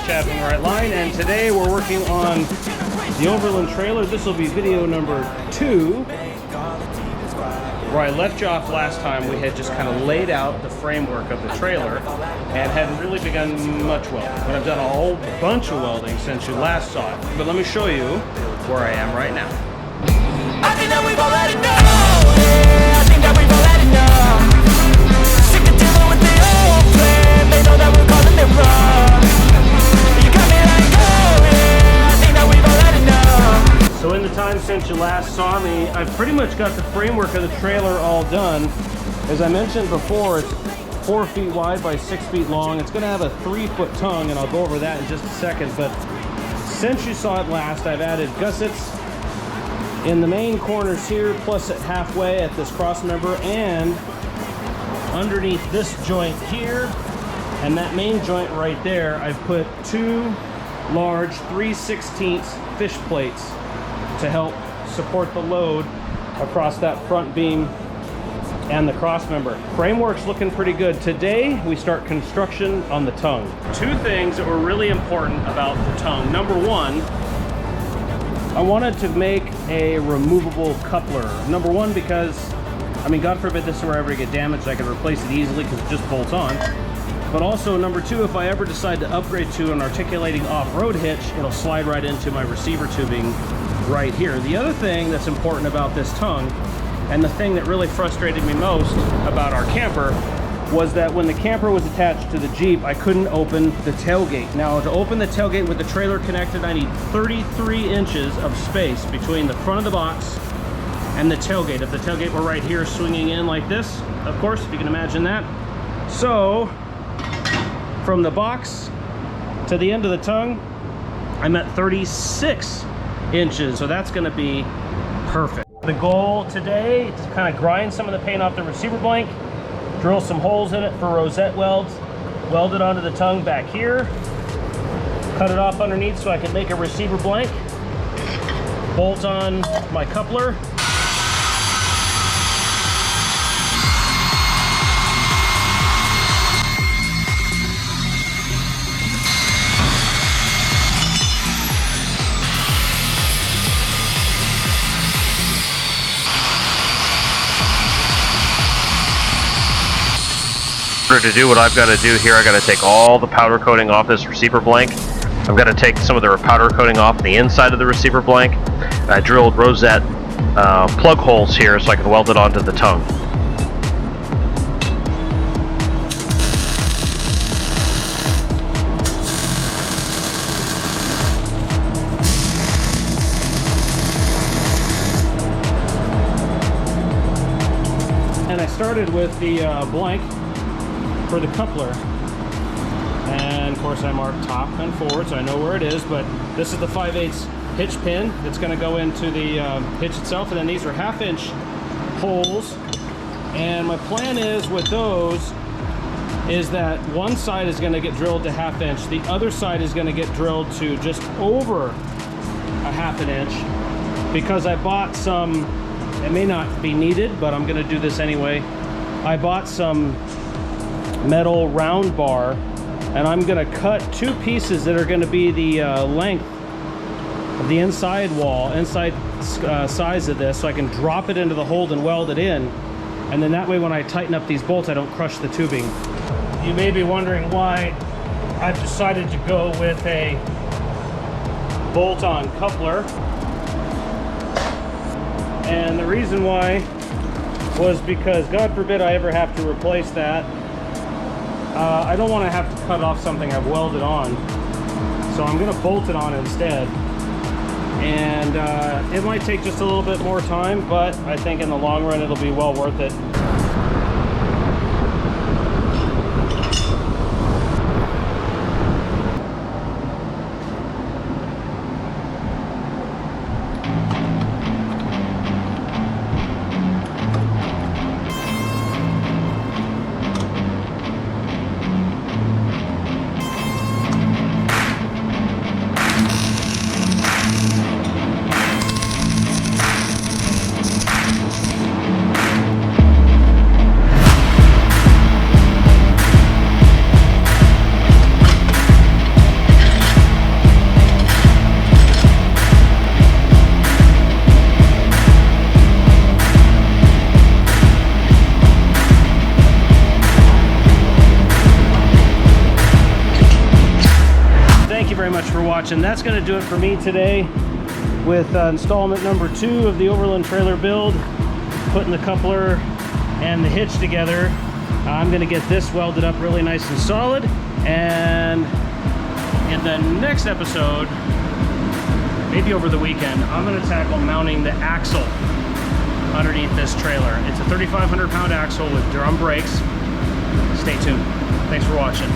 Chad from the Right Line, and today we're working on the Overland trailer. This will be video number 2. Where I left you off last time, we had just kind of laid out the framework of the trailer and hadn't really begun much welding. But I've done a whole bunch of welding since you last saw it. But let me show you where I am right now. I think that we've all had enough. Yeah, I think that we've all had enough. Sick of dealing with the old plan. They know that we're calling it wrong. You got me like, oh yeah, I think that we've all had enough. So in the time since you last saw me, I've pretty much got the framework of the trailer all done. As I mentioned before, it's 4 feet wide by 6 feet long. It's going to have a 3-foot tongue, and I'll go over that in just a second. But since you saw it last, I've added gussets in the main corners here, plus at halfway at this cross member, and underneath this joint here and that main joint right there, I've put 2 large 3/16 fish plates to help support the load across that front beam and the cross member. Framework's looking pretty good. Today we start construction on the tongue. 2 things that were really important about the tongue. Number 1, I wanted to make a removable coupler. Number 1, because, I mean, God forbid this were ever to get damaged, I could replace it easily because it just bolts on. But also, number 2, if I ever decide to upgrade to an articulating off-road hitch, it'll slide right into my receiver tubing right here. The other thing that's important about this tongue, and the thing that really frustrated me most about our camper, was that when the camper was attached to the Jeep, I couldn't open the tailgate. Now, to open the tailgate with the trailer connected, I need 33 inches of space between the front of the box and the tailgate. If the tailgate were right here swinging in like this, of course, if you can imagine that. So, from the box to the end of the tongue, I'm at 36 inches. So that's gonna be perfect. The goal today is to kind of grind some of the paint off the receiver blank, drill some holes in it for rosette welds, weld it onto the tongue back here, cut it off underneath so I can make a receiver blank, bolt on my coupler. To do what I've got to do here, I got to take all the powder coating off this receiver blank. I've got to take some of the powder coating off the inside of the receiver blank. I drilled rosette plug holes here so I can weld it onto the tongue. And I started with the blank for the coupler, and of course I marked top and forward so I know where it is, but this is the 5/8 hitch pin that's going to go into the hitch itself, and then these are 1/2 inch holes, and my plan is with those is that one side is going to get drilled to 1/2 inch, the other side is going to get drilled to just over 1/2 inch, because I bought some, it may not be needed but I'm going to do this anyway, I bought some metal round bar, and I'm going to cut 2 pieces that are going to be the length of the inside wall, inside size of this, so I can drop it into the hole and weld it in, and then that way when I tighten up these bolts I don't crush the tubing. You may be wondering why I've decided to go with a bolt-on coupler, and the reason why was because God forbid I ever have to replace that. I don't want to have to cut off something I've welded on, so I'm going to bolt it on instead. And it might take just a little bit more time, but I think in the long run it'll be well worth it. watching. That's going to do it for me today with installment number 2 of the Overland trailer build, putting the coupler and the hitch together. I'm going to get this welded up really nice and solid, and in the next episode, maybe over the weekend, I'm going to tackle mounting the axle underneath this trailer. It's a 3,500 pound axle with drum brakes. Stay tuned. Thanks for watching.